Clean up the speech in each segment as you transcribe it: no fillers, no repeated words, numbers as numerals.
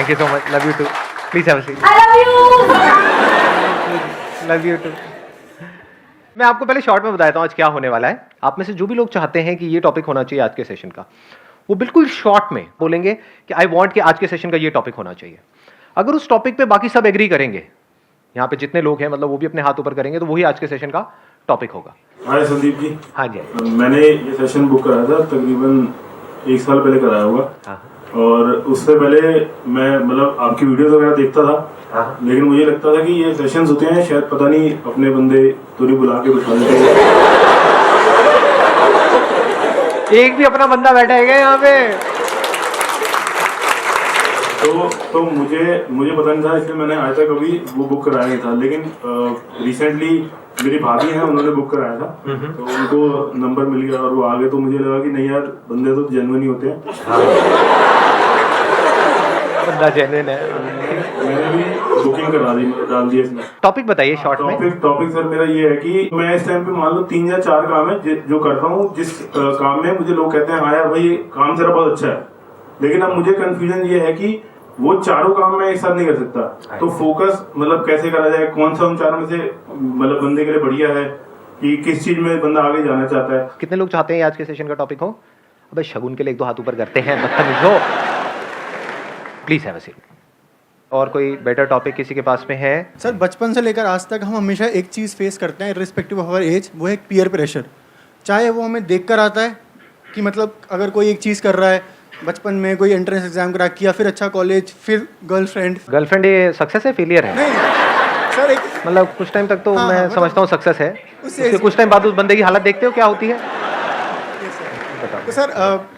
Thank you so much, love you too, please have a seat. I love you. Love you too. मैं आपको पहले short में बताता हूँ आज क्या होने वाला है। आप में से जो भी लोग चाहते हैं कि ये टॉपिक होना चाहिए आज के सेशन का, वो बिल्कुल शॉर्ट में बोलेंगे कि आई वांट कि आज के सेशन का ये टॉपिक होना चाहिए। अगर उस टॉपिक पे बाकी सब एग्री करेंगे, यहाँ पे जितने लोग हैं मतलब वो भी अपने हाथ ऊपर करेंगे, तो वही आज के सेशन का टॉपिक होगा। हाय संदीप जी। हाँ जी। मैंने ये सेशन बुक कराया था तकरीबन 1 साल पहले कराया होगा। हाँ। और उससे पहले मैं मतलब आपकी वीडियोस वगैरह देखता था। हाँ। लेकिन मुझे लगता था कि ये सेशंस होते हैं शायद पता नहीं अपने बंदे तो नहीं बुला के बिठा देते हैं। एक भी अपना बंदा बैठा है क्या यहाँ पे? तो मुझे पता नहीं था, इसलिए मैंने आज तक कभी वो बुक कराया नहीं था। लेकिन रिसेंटली मेरी भाभी हैं, उन्होंने बुक कराया था, तो उनको नंबर मिल गया और वो आ गए। तो मुझे लगा कि नहीं यार, बंदे तो जेन्युइन ही होते हैं। बंदा जेन्युइन है। मैंने भी बुकिंग करा दी, डाल दी इसमें। टॉपिक बताइए शॉर्ट में। टॉपिक सर मेरा ये है कि मैं इस टाइम पे मान लो 3 या 4 काम है जो करता हूँ, जिस काम में मुझे लोग कहते हैं हाँ यार भाई ये काम तेरा बहुत अच्छा है, लेकिन अब मुझे कंफ्यूजन ये है कि वो चारों काम मैं एक साथ नहीं कर सकता। तो फोकस मतलब कैसे करा जाए, कौन सा उन चारों में से मतलब बंदे के लिए बढ़िया है, कि किस चीज में बंदा आगे जाना चाहता है। कितने लोग चाहते हैं आज के सेशन का टॉपिक हो? अबे शगुन के लिए 1-2 हाथ ऊपर करते हैं, बदतमीज हो। Please have a seat. और कोई बेटर टॉपिक किसी के पास में है? सर बचपन से लेकर आज तक हम हमेशा एक चीज़ फेस करते हैं रिस्पेक्टिव ऑफ आवर एज, वो है पीयर प्रेशर। चाहे वो हमें देख कर आता है कि मतलब अगर कोई एक चीज़ कर रहा है, बचपन में कोई एंट्रेंस एग्जाम क्रैक किया, फिर अच्छा कॉलेज, फिर गर्लफ्रेंड ये सक्सेस है फेलियर है? नहीं सर एक मतलब कुछ टाइम तक तो हाँ, मैं मतलब समझता हूँ सक्सेस है, उससे उसके कुछ टाइम बाद उस बंदे की हालत देखते हो क्या होती है? तो सर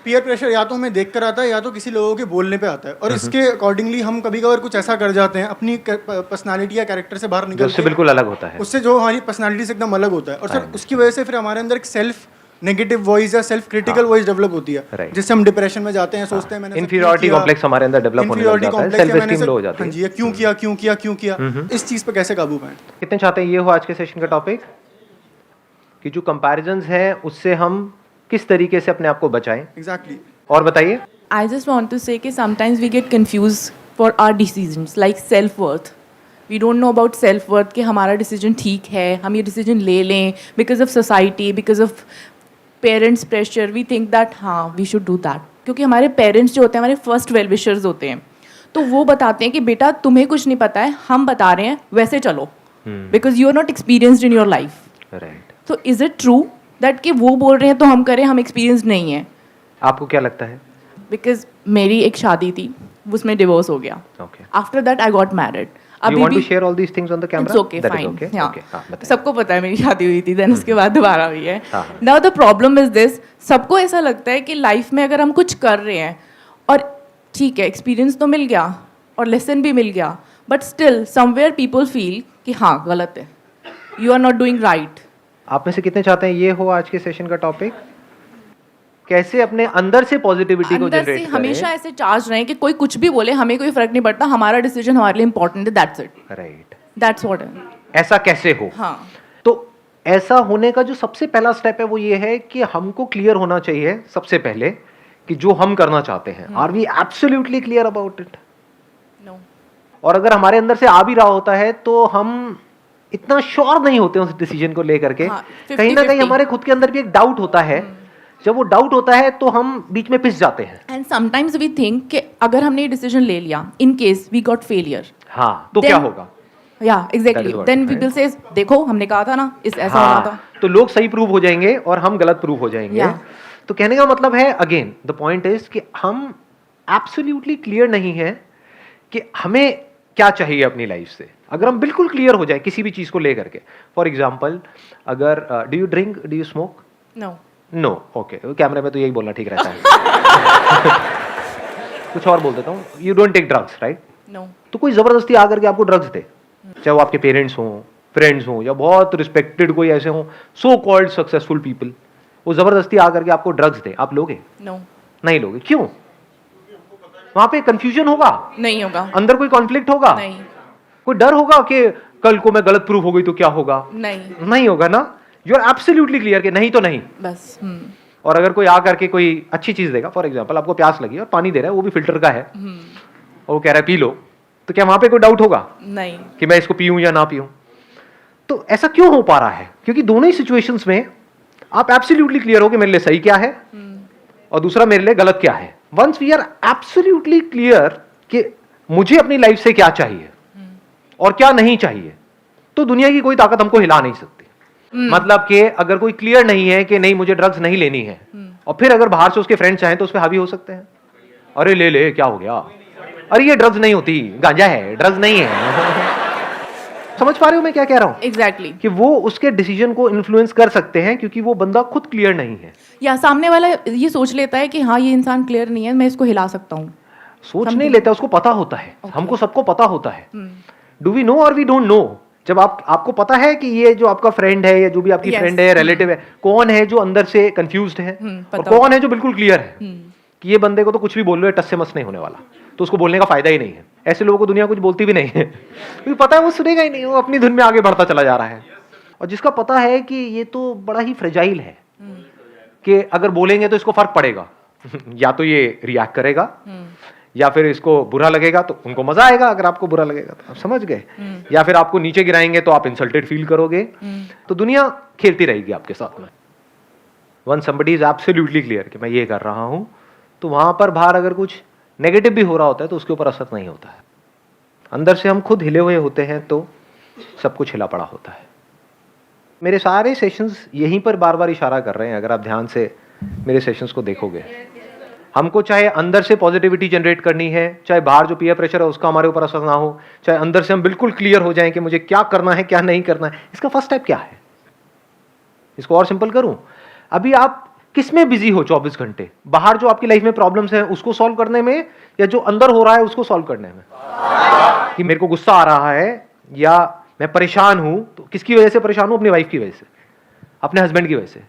पीयर प्रेशर या तो हमें देख कर आता है या तो किसी लोगों के बोलने पे आता है, और इसके अकॉर्डिंगली हम कभी कभार कुछ ऐसा कर जाते हैं अपनी पर्सनालिटी या कैरेक्टर से बाहर निकल उससे के, बिल्कुल अलग होता है। उससे जो हमारी पर्सनालिटी से एकदम अलग होता है, और सर उसकी वजह से फिर हमारे अंदर एक सेल्फ नेगेटिव वॉइस या सेल्फ क्रिटिकल वॉइस डेवलप होती है, जिससे हम डिप्रेशन में जाते हैं, सोचते हैं मैंने इंफीरियरिटी कॉम्प्लेक्स हमारे अंदर डेवलप होने लग जाता है, सेल्फ एस्टीम लो हो जाती है। हाँ जी, क्यों किया इस चीज पे कैसे काबू पाएं? कितने चाहते हैं ये हो आज के सेशन का टॉपिक, कि जो कंपैरिजंस हैं उससे हम किस तरीके से अपने आप को बचाएं? एग्जैक्टली। और बताइए। I just want to say that sometimes we get confused for our decisions, like self-worth. We don't know about self-worth कि हमारा decision ठीक है, हम ये decision ले लें because of society, because of parents' pressure. We think that हाँ we should do that, क्योंकि हमारे parents जो होते हैं हमारे first well wishers होते हैं, तो वो बताते हैं कि बेटा तुम्हें कुछ नहीं पता है, हम बता रहे हैं वैसे चलो, because you are not experienced in your life. Right. तो is it true that कि वो बोल रहे हैं तो हम करें, हम experienced नहीं है? आपको क्या लगता है? बिकॉज मेरी एक शादी थी, उसमें डिवोर्स हो गया। Okay. After that I got married. You want to share all these things on the camera? It's okay That is fine. okay? Okay, हाँ, बताइए। सबको पता है मेरी शादी हुई थी, देन उसके बाद दोबारा हुई है। हाँ। Now the problem is this, सबको ऐसा लगता है कि लाइफ में अगर हम कुछ कर रहे हैं और ठीक है एक्सपीरियंस तो मिल गया और लेसन भी मिल गया, but still somewhere people feel कि हाँ गलत है, you are not doing right. आप में से कितने चाहते हैं ये हो आज के सेशन का टॉपिक, कैसे अपने अंदर से पॉजिटिविटी को अंदर से जनरेट हमेशा ऐसे चार्ज रहे कि कोई कुछ भी बोले हमें कोई फर्क नहीं पड़ता, हमारा डिसीजन हमारे लिए इंपॉर्टेंट है, that's it, right. That's what. ऐसा कैसे हो? हाँ, तो ऐसा होने का जो सबसे पहला स्टेप है वो ये है कि हमको क्लियर होना चाहिए सबसे पहले कि जो हम करना चाहते हैं, are we absolutely clear about it? No. और अगर हमारे अंदर से आ भी रहा होता है तो हम इतना श्योर नहीं होते उस डिसीजन को लेकर के, हाँ, कहीं ना कहीं 50-50 हमारे खुद के अंदर भी एक डाउट होता है। जब वो डाउट होता है तो हम बीच में पिस जाते हैं। एंड समटाइम्स वी थिंक कि अगर हमने ये डिसीजन ले लिया, in case we got failure, हाँ तो क्या होगा? या That exactly, is what, then we right? Will say देखो हमने कहा था ना इस ऐसा होना था। तो लोग सही प्रूव हो जाएंगे और हम गलत प्रूव हो जाएंगे। Yeah. तो कहने का मतलब है अगेन द पॉइंट इज कि हम एब्सोल्युटली क्लियर नहीं है कि हमें क्या चाहिए अपनी लाइफ से। अगर हम बिल्कुल क्लियर हो जाए किसी भी चीज को लेकर के, फॉर एग्जाम्पल अगर do you drink, do you smoke? No. No, okay, कैमरे में तो यही बोलना ठीक रहता है। कुछ और बोल देता हूँ, you don't take drugs, right? No. तो कोई जबरदस्ती आकर के आपको ड्रग्स दे, चाहे वो आपके पेरेंट्स हों, फ्रेंड्स हों, या बहुत रिस्पेक्टेड कोई ऐसे हों, सो कॉल्ड सक्सेसफुल पीपल, वो जबरदस्ती आकर के आपको ड्रग्स दे, आप लोगे? नो। नहीं लोगे। क्यों? वहां पे कंफ्यूजन होगा, नहीं होगा। अंदर कोई कॉन्फ्लिक्ट होगा, नहीं। कोई डर होगा कि कल को मैं गलत प्रूफ हो गई तो क्या होगा? नहीं। नहीं होगा ना। यू आर एब्सोल्युटली क्लियर कि नहीं तो नहीं। बस। और अगर कोई आकर के कोई अच्छी चीज देगा, फॉर एग्जाम्पल आपको प्यास लगी और पानी दे रहा है, वो भी फिल्टर का है, और वो कह रहा है पी लो, तो क्या वहां पे कोई डाउट होगा नहीं. कि मैं इसको पीऊं या ना पीऊं? तो ऐसा क्यों हो पा रहा है? क्योंकि दोनों ही सिचुएशंस में आप एब्सोल्युटली क्लियर हो कि मेरे लिए सही क्या है और दूसरा मेरे लिए गलत क्या है. Once we are absolutely clear कि मुझे अपनी लाइफ से क्या चाहिए और क्या नहीं चाहिए, तो दुनिया की कोई ताकत हमको हिला नहीं सकती. मतलब कि अगर कोई क्लियर नहीं है कि नहीं मुझे ड्रग्स नहीं लेनी है, और फिर अगर बाहर से उसके फ्रेंड चाहें तो उस पर हावी हो सकते हैं. अरे ले ले, क्या हो गया, अरे ये ड्रग्स नहीं होती, गांजा है, ड्रग्स नहीं है. समझ पा रहे हो मैं क्या कह रहा हूं? एग्जैक्टली. कि वो उसके डिसीजन को इन्फ्लुएंस कर सकते हैं क्योंकि वो बंदा खुद क्लियर नहीं है. या सामने वाला ये सोच लेता है कि हाँ ये इंसान क्लियर नहीं है, मैं इसको हिला सकता हूँ. सोच नहीं लेता, उसको पता होता है. हमको सबको पता होता है. डू वी नो और वी डोंट नो? जब आपको पता है कि ये जो आपका फ्रेंड है या जो भी आपकी Yes. फ्रेंड है, रिलेटिव है, कौन है जो अंदर से कंफ्यूज्ड है और पता कौन है जो बिल्कुल क्लियर है कि ये बंदे को तो कुछ भी बोल लो, टस से मस नहीं होने वाला, तो उसको बोलने का फायदा ही नहीं है. ऐसे लोगों को दुनिया कुछ बोलती भी नहीं है क्योंकि पता है वो सुनेगा ही नहीं, वो अपनी धुन में आगे बढ़ता चला जा रहा है. और जिसका पता है कि ये तो बड़ा ही फ्रेजाइल है कि अगर बोलेंगे तो इसको फर्क पड़ेगा या तो ये रिएक्ट करेगा या फिर इसको बुरा लगेगा तो उनको मजा आएगा, अगर आपको बुरा लगेगा तो आप समझ गए, या फिर आपको नीचे गिराएंगे तो आप इंसल्टेड फील करोगे. तो दुनिया खेलती रहेगी आपके साथ में. One somebody is absolutely clear कि मैं ये कर रहा हूं, तो वहां पर बाहर अगर कुछ नेगेटिव भी हो रहा होता है तो उसके ऊपर असर नहीं होता है. अंदर से हम खुद हिले हुए होते हैं तो सब कुछ हिला पड़ा होता है. मेरे सारे सेशंस यहीं पर बार बार इशारा कर रहे हैं. अगर आप ध्यान से मेरे सेशंस को देखोगे, हमको चाहे अंदर से पॉजिटिविटी जनरेट करनी है, चाहे बाहर जो पीयर प्रेशर है उसका हमारे ऊपर असर ना हो, चाहे अंदर से हम बिल्कुल क्लियर हो जाएं कि मुझे क्या करना है क्या नहीं करना है. इसका फर्स्ट स्टेप क्या है? इसको और सिंपल करूं, अभी आप किस में बिजी हो 24 घंटे? बाहर जो आपकी लाइफ में प्रॉब्लम्स हैं उसको सॉल्व करने में, या जो अंदर हो रहा है उसको सॉल्व करने में? कि मेरे को गुस्सा आ रहा है या मैं परेशान हूं, तो किसकी वजह से परेशान हूं? अपनी वाइफ की वजह से, अपने हस्बैंड की वजह से,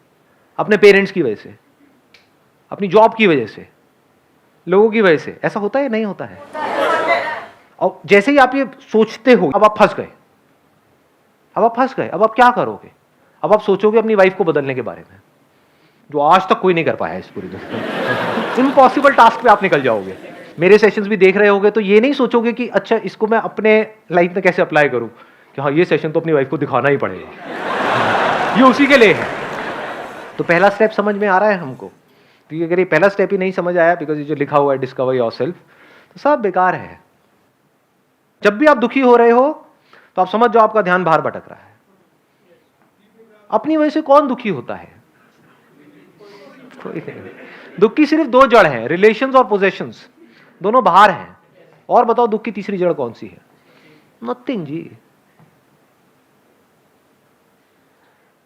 अपने पेरेंट्स की वजह से, अपनी जॉब की वजह से, लोगों की वजह से. ऐसा होता है नहीं होता है? और जैसे ही आप ये सोचते हो, अब आप फंस गए. अब आप क्या करोगे? अब आप सोचोगे अपनी वाइफ को बदलने के बारे में, जो आज तक कोई नहीं कर पाया है इस पूरी दुनिया में. इम्पॉसिबल टास्क पे आप निकल जाओगे. मेरे सेशंस भी देख रहे होगे तो ये नहीं सोचोगे कि अच्छा इसको मैं अपने लाइफ में कैसे अप्लाई करूं, कि हाँ ये सेशन तो अपनी वाइफ को दिखाना ही पड़ेगा, ये उसी के लिए है. तो पहला स्टेप समझ में आ रहा है हमको? क्योंकि अगर ये पहला स्टेप ही नहीं समझ आया, बिकॉज ये जो लिखा हुआ है डिस्कवर योरसेल्फ, तो सब बेकार है. जब भी आप दुखी हो रहे हो तो आप समझ जाओ आपका ध्यान बाहर भटक रहा है. अपनी वजह से कौन दुखी होता है? कोई नहीं. दुख की सिर्फ दो जड़ हैं, रिलेशंस और पोजेशंस, दोनों बाहर हैं. और बताओ दुख की तीसरी जड़ कौन सी है? नथिंग जी.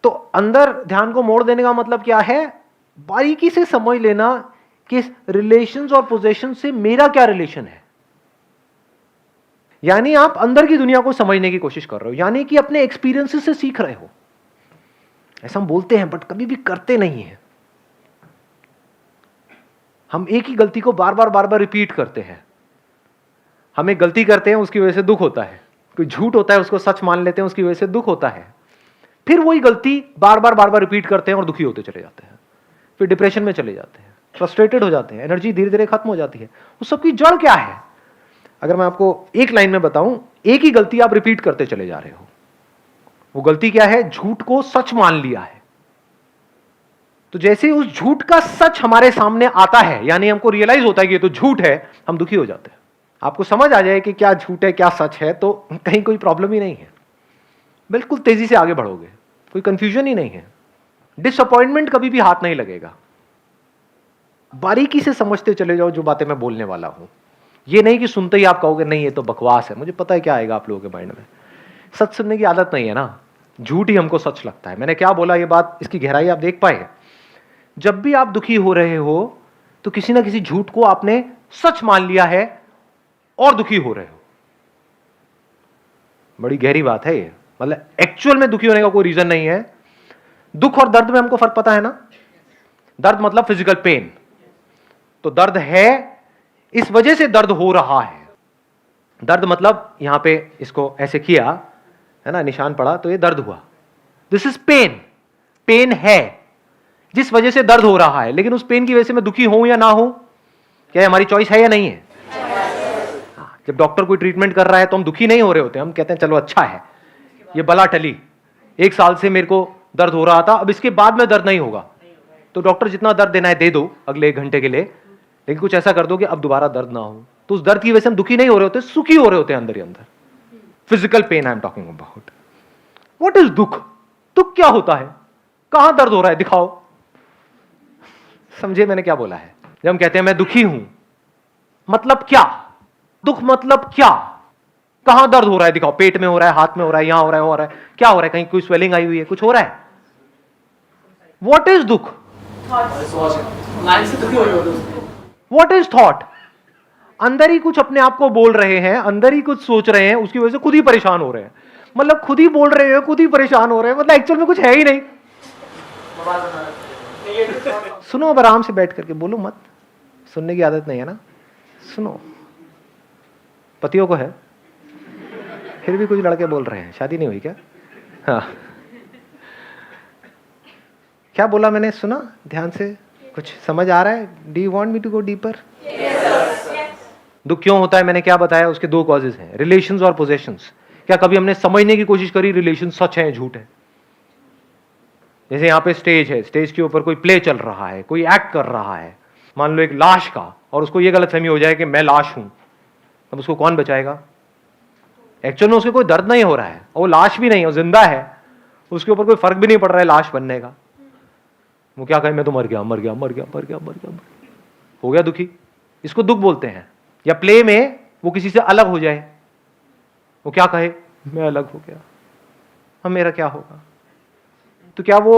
तो अंदर ध्यान को मोड़ देने का मतलब क्या है? बारीकी से समझ लेना कि रिलेशंस और पोजेशन से मेरा क्या रिलेशन है. यानी आप अंदर की दुनिया को समझने की कोशिश कर रहे हो, यानी कि अपने एक्सपीरियंसेस से सीख रहे हो. ऐसा हम बोलते हैं बट कभी भी करते नहीं हैं. हम एक ही गलती को बार बार रिपीट करते हैं. हम एक गलती करते हैं उसकी वजह से दुख होता है, कोई झूठ होता है उसको सच मान लेते हैं उसकी वजह से दुख होता है. फिर वही गलती बार बार रिपीट करते हैं और दुखी होते चले जाते हैं. फिर डिप्रेशन में चले जाते हैं, फ्रस्ट्रेटेड हो जाते हैं, एनर्जी धीरे धीरे खत्म हो जाती है. उस सबकी जड़ क्या है? अगर मैं आपको एक लाइन में बताऊं, एक ही गलती आप रिपीट करते चले जा रहे हो. वो गलती क्या है? झूठ को सच मान लिया है. तो जैसे ही उस झूठ का सच हमारे सामने आता है, यानी हमको रियलाइज होता है कि ये तो झूठ है, हम दुखी हो जाते हैं. आपको समझ आ जाए कि क्या झूठ है क्या सच है, तो कहीं कोई प्रॉब्लम ही नहीं है. बिल्कुल तेजी से आगे बढ़ोगे, कोई कंफ्यूजन ही नहीं है. डिसअपॉइंटमेंट कभी भी हाथ नहीं लगेगा. बारीकी से समझते चले जाओ जो बातें मैं बोलने वाला हूं. ये नहीं कि सुनते ही आप कहोगे नहीं ये तो बकवास है. मुझे पता है क्या आएगा आप लोगों के माइंड में. सच सुनने की आदत नहीं है ना, झूठ ही हमको सच लगता है. मैंने क्या बोला ये बात, इसकी गहराई आप देख पाए. जब भी आप दुखी हो रहे हो तो किसी ना किसी झूठ को आपने सच मान लिया है और दुखी हो रहे हो. बड़ी गहरी बात है ये. मतलब एक्चुअल में दुखी होने का कोई रीजन नहीं है. दुख और दर्द में हमको फर्क पता है ना. दर्द मतलब फिजिकल पेन. तो दर्द है, इस वजह से दर्द हो रहा है. दर्द मतलब यहां पे इसको ऐसे किया है ना, निशान पड़ा तो ये दर्द हुआ. This is pen. पेन है जिस वजह से दर्द हो रहा है. लेकिन उस पेन की वजह से मैं दुखी हूं या ना हूं, क्या हमारी चॉइस है या नहीं है? जब डॉक्टर कोई ट्रीटमेंट कर रहा है तो हम दुखी नहीं हो रहे होते, हम कहते हैं चलो अच्छा है, ये बला टली, 1 साल से मेरे को दर्द हो रहा था, अब इसके बाद में दर्द नहीं होगा, तो डॉक्टर जितना दर्द देना है दे दो अगले 1 घंटे के लिए, लेकिन कुछ ऐसा कर दो कि अब दोबारा दर्द ना हो। तो उस दर्द की वजह से हम दुखी नहीं हो रहे होते, सुखी हो रहे होते हैं अंदर ही अंदर। Physical pain I am talking about. What is दुख? दुख क्या होता है? कहां दर्द हो रहा है? दिखाओ। समझे मैंने क्या बोला है? जब हम कहते हैं मैं दुखी हूं, मतलब क्या? दुख मतलब क्या? कहां दर्द हो रहा है? दिखाओ। पेट में हो रहा है, हाथ में हो रहा है, यहां हो रहा है, क्या हो रहा है? कहीं कोई स्वेलिंग आई हुई है, कुछ हो रहा है? व्हाट इज दुख? What is thought? अंदर ही कुछ अपने आप को बोल रहे हैं, अंदर ही कुछ सोच रहे हैं, उसकी वजह से खुद ही परेशान हो रहे हैं। मतलब खुद ही बोल रहे हैं, खुद ही परेशान हो रहे हैं, मतलब एक्चुअल में कुछ है ही नहीं। सुनो, अब आराम से बैठ करके बोलो मत, सुनने की आदत नहीं है ना, सुनो। पतियों को है, फिर भी कुछ लड़के बोल रहे हैं, शादी नहीं हुई क्या? हाँ, क्या बोला मैंने? सुना ध्यान से? कुछ समझ आ रहा है? Do you want me to go deeper? दुख क्यों होता है मैंने क्या बताया? उसके 2 कॉजेज हैं, रिलेशंस और पोजेशंस। क्या कभी हमने समझने की कोशिश करी रिलेशन सच है झूठ है? जैसे यहां पे स्टेज है, स्टेज के ऊपर कोई प्ले चल रहा है, कोई एक्ट कर रहा है, मान लो एक लाश का, और उसको ये गलतफहमी हो जाए कि मैं लाश हूं, अब उसको कौन बचाएगा? एक्चुअल में उसको कोई दर्द नहीं हो रहा है, वो लाश भी नहीं है, वो जिंदा है, उसके ऊपर कोई फर्क भी नहीं पड़ रहा है लाश बनने का। वो क्या कहे? मैं तो मर गया, मर गया, मर गया, मर गया, मर गया, हो गया दुखी। इसको दुख बोलते हैं। या प्ले में वो किसी से अलग हो जाए, वो क्या कहे? मैं अलग हो गया, अब मेरा क्या होगा? तो क्या वो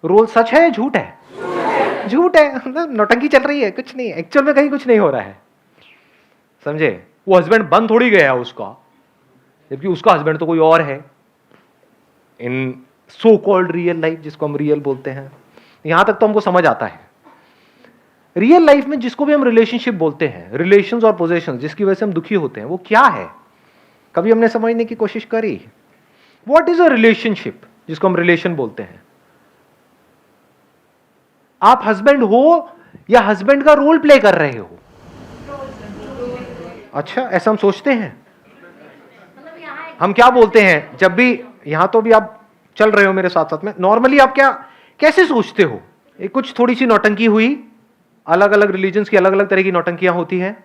रोल सच है या झूठ है? झूठ है, मतलब नौटंकी चल रही है, कुछ नहीं, एक्चुअल में कहीं कुछ नहीं हो रहा है। समझे? वो हस्बैंड बन थोड़ी गया उसका, जबकि उसका हस्बैंड तो कोई और है इन सो कॉल्ड रियल लाइफ, जिसको हम रियल बोलते हैं। यहां तक तो हमको समझ आता है। रियल लाइफ में जिसको भी हम रिलेशनशिप बोलते हैं, रिलेशंस और पोजेशंस, जिसकी वजह से हम दुखी होते हैं, वो क्या है? कभी हमने समझने की कोशिश करी? व्हाट इज अ रिलेशनशिप, जिसको हम रिलेशन बोलते हैं? आप हस्बैंड हो या हस्बैंड का रोल प्ले कर रहे हो? अच्छा, ऐसा हम सोचते हैं। हम क्या बोलते हैं जब भी, यहां तो भी आप चल रहे हो मेरे साथ साथ में, नॉर्मली आप क्या कैसे सोचते हो? कुछ थोड़ी सी नौटंकी हुई, अलग अलग रिलीजन्स की अलग अलग तरह की नौटंकियां होती हैं,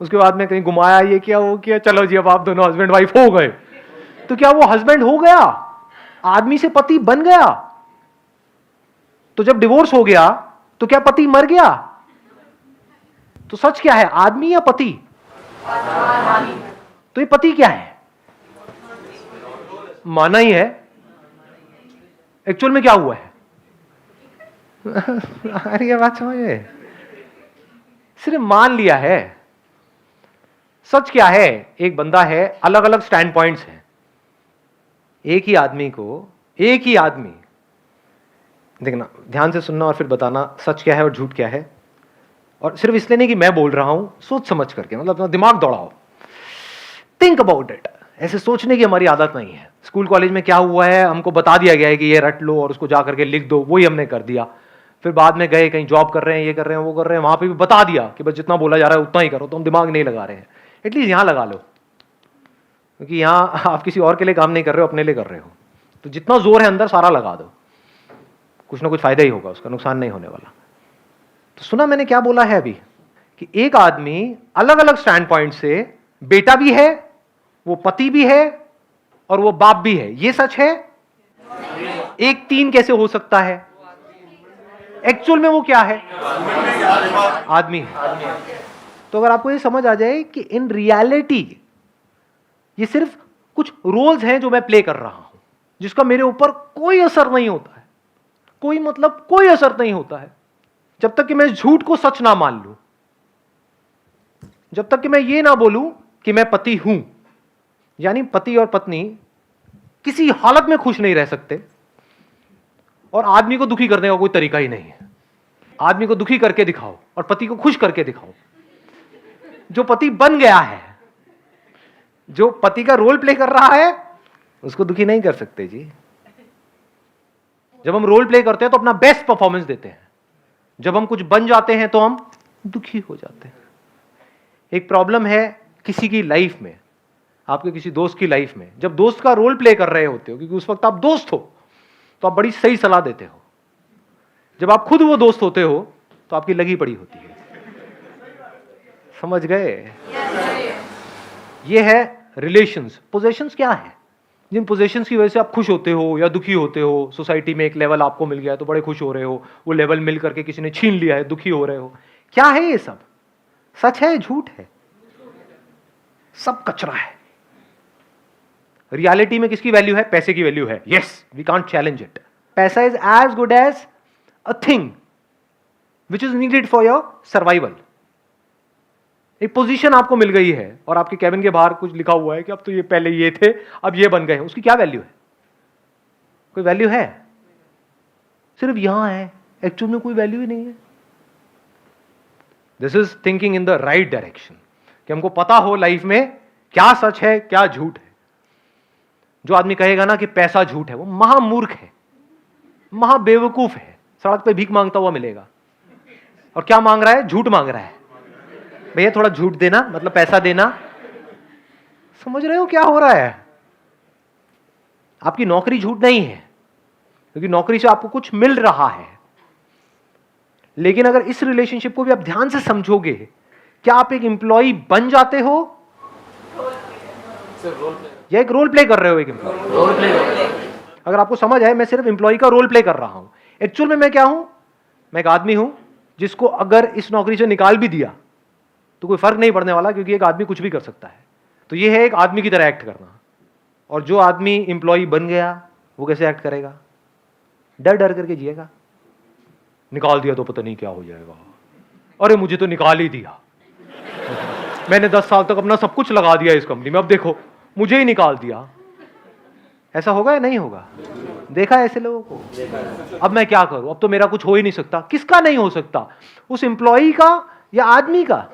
उसके बाद में कहीं घुमाया, ये किया, वो किया, चलो जी अब आप दोनों हस्बैंड वाइफ हो गए। तो क्या वो हस्बैंड हो गया? आदमी से पति बन गया? तो जब डिवोर्स हो गया तो क्या पति मर गया? तो सच क्या है, आदमी या पति? तो ये पति क्या है? माना ही है, एक्चुअल में क्या हुआ है? अरे ये बात समझे, सिर्फ मान लिया है। सच क्या है? एक बंदा है, अलग अलग स्टैंड पॉइंट्स हैं। एक ही आदमी को, एक ही आदमी, देखना ध्यान से सुनना और फिर बताना सच क्या है और झूठ क्या है। और सिर्फ इसलिए नहीं कि मैं बोल रहा हूं, सोच समझ करके, मतलब अपना दिमाग दौड़ाओ, थिंक अबाउट इट। ऐसे सोचने की हमारी आदत नहीं है। स्कूल कॉलेज में क्या हुआ है, हमको बता दिया गया है कि ये रट लो और उसको जा करके लिख दो, वही हमने कर दिया। फिर बाद में गए, कहीं जॉब कर रहे हैं, ये कर रहे हैं, वो कर रहे हैं, वहां पे भी बता दिया कि बस जितना बोला जा रहा है उतना ही करो, तो हम दिमाग नहीं लगा रहे हैं। एटलीस्ट यहां लगा लो, क्योंकि यहां आप किसी और के लिए काम नहीं कर रहे हो, अपने लिए कर रहे हो। तो जितना जोर है अंदर सारा लगा दो, कुछ ना कुछ फायदा ही होगा, उसका नुकसान नहीं होने वाला। तो सुना मैंने क्या बोला है अभी, कि एक आदमी अलग अलग स्टैंड पॉइंट से, बेटा भी है, वो पति भी है, और वो बाप भी है। ये सच है? एक तीन कैसे हो सकता है? एक्चुअल में वो क्या है? आदमी है। तो अगर आपको ये समझ आ जाए कि इन रियलिटी ये सिर्फ कुछ रोल्स हैं जो मैं प्ले कर रहा हूं, जिसका मेरे ऊपर कोई असर नहीं होता है, कोई मतलब कोई असर नहीं होता है, जब तक कि मैं झूठ को सच ना मान लूं, जब तक कि मैं ये ना बोलूं कि मैं पति हूं। यानी पति और पत्नी किसी हालत में खुश नहीं रह सकते, और आदमी को दुखी करने का कोई तरीका ही नहीं है। आदमी को दुखी करके दिखाओ और पति को खुश करके दिखाओ। जो पति बन गया है, जो पति का रोल प्ले कर रहा है, उसको दुखी नहीं कर सकते जी। जब हम रोल प्ले करते हैं तो अपना बेस्ट परफॉर्मेंस देते हैं, जब हम कुछ बन जाते हैं तो हम दुखी हो जाते हैं। एक प्रॉब्लम है किसी की लाइफ में, आपके किसी दोस्त की लाइफ में, जब दोस्त का रोल प्ले कर रहे होते हो, क्योंकि उस वक्त आप दोस्त हो, तो आप बड़ी सही सलाह देते हो। जब आप खुद वो दोस्त होते हो तो आपकी लगी पड़ी होती है। समझ गए? ये है रिलेशंस। पोजेशंस क्या है? जिन पोजेशंस की वजह से आप खुश होते हो या दुखी होते हो। सोसाइटी में एक लेवल आपको मिल गया है तो बड़े खुश हो रहे हो, वो लेवल मिल करके किसी ने छीन लिया है, दुखी हो रहे हो। क्या है ये सब? सच है, झूठ है? सब कचरा है। रियलिटी में किसकी वैल्यू है? पैसे की वैल्यू है। Yes, we can't challenge it. पैसा is as good as a thing which is needed for your survival. एक पोजीशन आपको मिल गई है और आपके कैबिन के बाहर कुछ लिखा हुआ है कि अब तो ये पहले ये थे, अब ये बन गए हैं। उसकी क्या वैल्यू है? कोई वैल्यू है? सिर्फ यहां है, एक्चुअल में कोई वैल्यू ही नहीं है। This is thinking in the right direction, कि हमको पता हो लाइफ में क्या सच है, क्या झूठ है। जो आदमी कहेगा ना कि पैसा झूठ है, वो महामूर्ख है, महाबेवकूफ है। सड़क पे भीख मांगता हुआ मिलेगा और क्या मांग रहा है? झूठ मांग रहा है। भैया थोड़ा झूठ देना, मतलब पैसा देना। समझ रहे हो क्या हो रहा है? आपकी नौकरी झूठ नहीं है, क्योंकि नौकरी से आपको कुछ मिल रहा है। लेकिन अगर इस रिलेशनशिप को भी आप ध्यान से समझोगे, क्या आप एक एम्प्लॉय बन जाते हो या एक रोल प्ले कर रहे हो? एक एम्प्लॉय। अगर आपको समझ आए, मैं सिर्फ एम्प्लॉय का रोल प्ले कर रहा हूं। एक्चुअल में मैं क्या हूं? मैं एक आदमी हूं जिसको अगर इस नौकरी से निकाल भी दिया तो कोई फर्क नहीं पड़ने वाला, क्योंकि एक आदमी कुछ भी कर सकता है। तो ये है एक आदमी की तरह एक्ट करना। और जो आदमी एम्प्लॉय बन गया वो कैसे एक्ट करेगा? डर डर करके जिएगा। निकाल दिया तो पता नहीं क्या हो जाएगा। अरे मुझे तो निकाल ही दिया, मैंने 10 साल तक अपना सब कुछ लगा दिया इस कंपनी में, अब देखो मुझे ही निकाल दिया। ऐसा होगा या नहीं होगा? देखा है ऐसे लोगों को? अब मैं क्या करूं? अब तो मेरा कुछ हो ही नहीं सकता। किसका नहीं हो सकता? उस एम्प्लॉय का या आदमी का?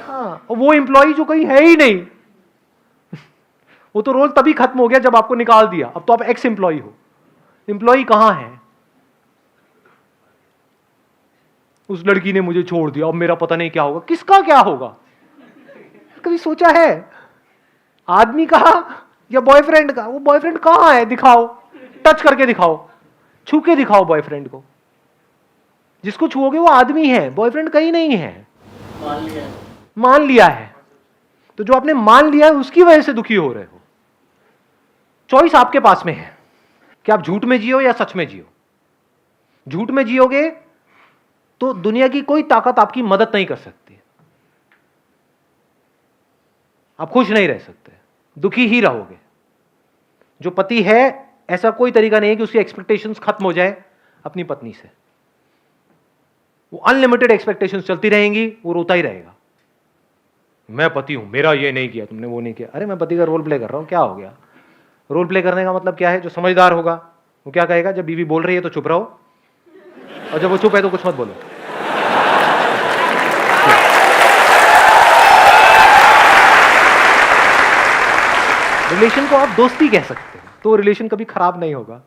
हाँ, वो एम्प्लॉय जो कहीं है ही नहीं। वो तो रोल तभी खत्म हो गया जब आपको निकाल दिया। अब तो आप एक्स एम्प्लॉय हो। एम्प्लॉय कहां है? उस लड़की ने मुझे छोड़ दिया, अब मेरा पता नहीं क्या होगा। किसका क्या होगा? कभी सोचा है? आदमी का या बॉयफ्रेंड का? वो बॉयफ्रेंड कहां है? दिखाओ, टच करके दिखाओ, छू के दिखाओ बॉयफ्रेंड को। जिसको छुओगे वो आदमी है, बॉयफ्रेंड कहीं नहीं है। मान लिया है। तो जो आपने मान लिया है उसकी वजह से दुखी हो रहे हो। चॉइस आपके पास में है कि आप झूठ में जियो या सच में जियो। झूठ में जियोगे तो दुनिया की कोई ताकत आपकी मदद नहीं कर सकती। आप खुश नहीं रह सकते, दुखी ही रहोगे। जो पति है, ऐसा कोई तरीका नहीं है कि उसकी एक्सपेक्टेशंस खत्म हो जाए अपनी पत्नी से। वो अनलिमिटेड एक्सपेक्टेशंस चलती रहेंगी, वो रोता ही रहेगा। मैं पति हूं, मेरा ये नहीं किया, तुमने वो नहीं किया। अरे मैं पति का रोल प्ले कर रहा हूं, क्या हो गया? रोल प्ले करने का मतलब क्या है? जो समझदार होगा वो क्या कहेगा? जब बीवी बोल रही है तो चुप रहो, और जब वो चुप है तो कुछ मत बोलो। रिलेशन को आप दोस्ती कह सकते हैं, तो रिलेशन कभी खराब नहीं होगा।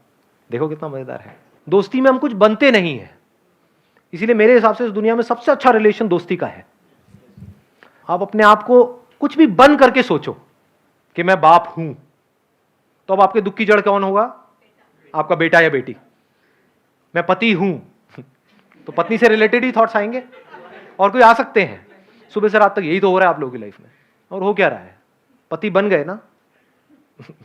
देखो कितना मजेदार है। दोस्ती में हम कुछ बनते नहीं है, इसीलिए मेरे हिसाब से इस दुनिया में सबसे अच्छा रिलेशन दोस्ती का है। आप अपने आप को कुछ भी बन करके सोचो कि मैं बाप हूं, तो अब आपके दुख की जड़ कौन होगा? आपका बेटा या बेटी। मैं पति हूं, तो पत्नी से रिलेटेड ही थॉट्स आएंगे, और कोई आ सकते हैं। सुबह से रात तक यही तो हो रहा है आप लोगों की लाइफ में। और हो क्या रहा है? पति बन गए ना,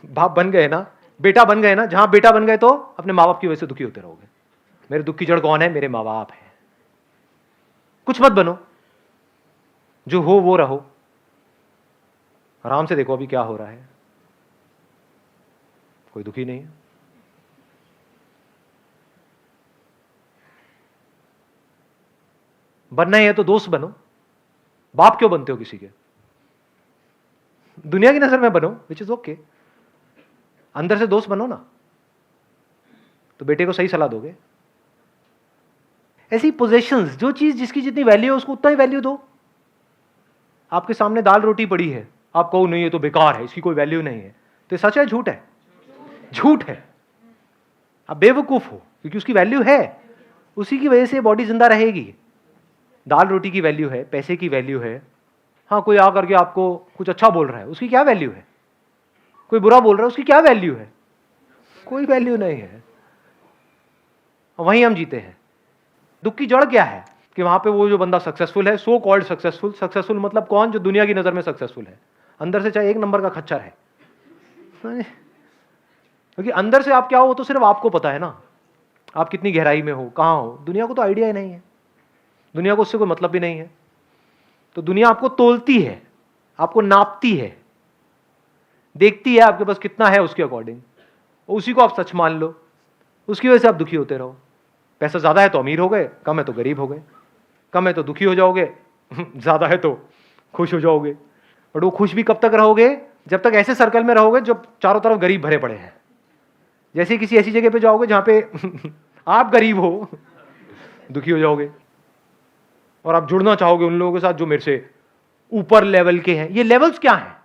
बाप बन गए ना, बेटा बन गए ना। जहां बेटा बन गए तो अपने माँ बाप की वजह से दुखी होते रहोगे। मेरे दुख की जड़ कौन है? मेरे माँ बाप है। कुछ मत बनो, जो हो वो रहो। आराम से देखो अभी क्या हो रहा है, कोई दुखी नहीं है। बनना ही है तो दोस्त बनो। बाप क्यों बनते हो किसी के? दुनिया की नजर में बनो, विच इज ओके। अंदर से दोस्त बनो ना, तो बेटे को सही सलाह दोगे। ऐसी पोजेशंस, जो चीज जिसकी जितनी वैल्यू है उसको उतना ही वैल्यू दो। आपके सामने दाल रोटी पड़ी है, आप कहो नहीं ये तो बेकार है, इसकी कोई वैल्यू नहीं है, तो ये सच है झूठ है? झूठ है। आप बेवकूफ हो, क्योंकि उसकी वैल्यू है। उसी की वजह से बॉडी जिंदा रहेगी। दाल रोटी की वैल्यू है, पैसे की वैल्यू है, हाँ, कोई आकर के आपको कुछ अच्छा बोल रहा है, उसकी क्या वैल्यू है? कोई बुरा बोल रहा है, उसकी क्या वैल्यू है? कोई वैल्यू नहीं है। वहीं हम जीते हैं। दुख की जड़ क्या है? कि वहां पे वो जो बंदा सक्सेसफुल है, सो कॉल्ड सक्सेसफुल, सक्सेसफुल मतलब कौन? जो दुनिया की नजर में सक्सेसफुल है, अंदर से चाहे 1 नंबर का खच्चर है। क्योंकि अंदर से आप क्या हो तो सिर्फ आपको पता है ना, आप कितनी गहराई में हो, कहां हो। दुनिया को तो आइडिया ही नहीं है, दुनिया को उससे कोई मतलब भी नहीं है। तो दुनिया आपको तोलती है, आपको नापती है, देखती है आपके पास कितना है उसके अकॉर्डिंग, उसी को आप सच मान लो, उसकी वजह से आप दुखी होते रहो। पैसा ज्यादा है तो अमीर हो गए, कम है तो गरीब हो गए, कम है तो दुखी हो जाओगे, ज्यादा है तो खुश हो जाओगे। और वो खुश भी कब तक रहोगे? जब तक ऐसे सर्कल में रहोगे जब चारों तरफ गरीब भरे पड़े हैं। जैसे किसी ऐसी जगह पे जाओगे जहां पे आप गरीब हो, दुखी हो जाओगे और आप जुड़ना चाहोगे उन लोगों के साथ जो मेरे से ऊपर लेवल के हैं। ये लेवल्स क्या हैं?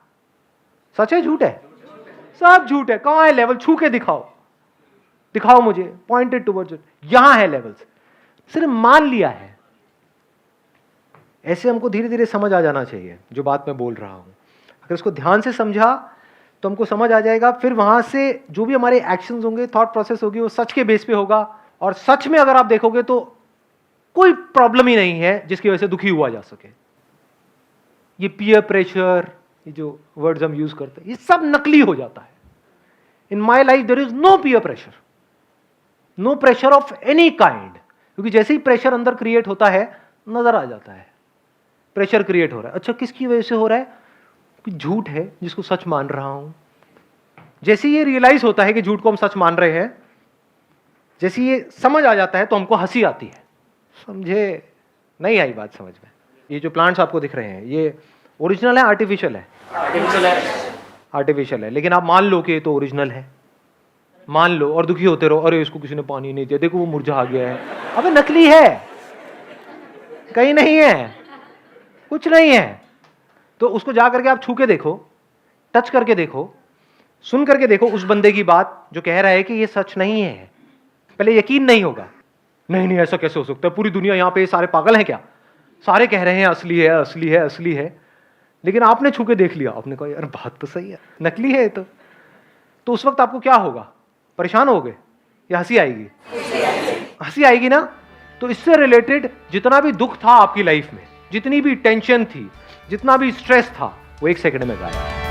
सच है झूठ है? सब झूठ है। कहां है लेवल? छू के दिखाओ, दिखाओ मुझे, पॉइंटेड टुवर्ड्स इट। यहां है लेवल्स, सिर्फ मान लिया है। ऐसे हमको धीरे धीरे समझ आ जाना चाहिए जो बात मैं बोल रहा हूं। अगर इसको ध्यान से समझा तो हमको समझ आ जाएगा। फिर वहां से जो भी हमारे एक्शंस होंगे, थॉट प्रोसेस होगी, वो सच के बेस पे होगा। और सच में अगर आप देखोगे तो कोई प्रॉब्लम ही नहीं है जिसकी वजह से दुखी हुआ जा सके। ये पीयर प्रेशर, ये जो वर्ड्स हम यूज करते हैं, ये सब नकली हो जाता है। In my life there is no peer pressure, no pressure of any kind. क्योंकि जैसे ही प्रेशर अंदर क्रिएट होता है, नजर आ जाता है प्रेशर क्रिएट हो रहा है। अच्छा, किसकी वजह से हो रहा है? कि झूठ है जिसको सच मान रहा हूं। जैसे ये रियलाइज होता है कि झूठ को हम सच मान रहे हैं, जैसे ये समझ आ जाता है तो हमको हंसी आती है। समझे? नहीं आई बात समझ में? ये जो प्लांट्स आपको दिख रहे हैं, ये ओरिजिनल है आर्टिफिशियल है? आर्टिफिशियल है। लेकिन आप मान लो कि ये तो ओरिजिनल है, मान लो, और दुखी होते रहो, अरे इसको किसी ने पानी नहीं दिया, देखो वो मुरझा गया है। अबे नकली है, कहीं नहीं है, कुछ नहीं है। तो उसको जा करके आप छू के देखो, टच करके देखो, सुन करके देखो उस बंदे की बात जो कह रहा है कि ये सच नहीं है। पहले यकीन नहीं होगा, नहीं नहीं ऐसा कैसे हो सकता है, पूरी दुनिया यहां पे सारे पागल हैं क्या, सारे कह रहे हैं असली है असली है असली है। लेकिन आपने छू के देख लिया, आपने कहा यार बात तो सही है, नकली है तो उस वक्त आपको क्या होगा? परेशान होगे या हंसी आएगी? हंसी आएगी ना। तो इससे रिलेटेड जितना भी दुख था आपकी लाइफ में, जितनी भी टेंशन थी, जितना भी स्ट्रेस था, वो 1 सेकंड में गायब।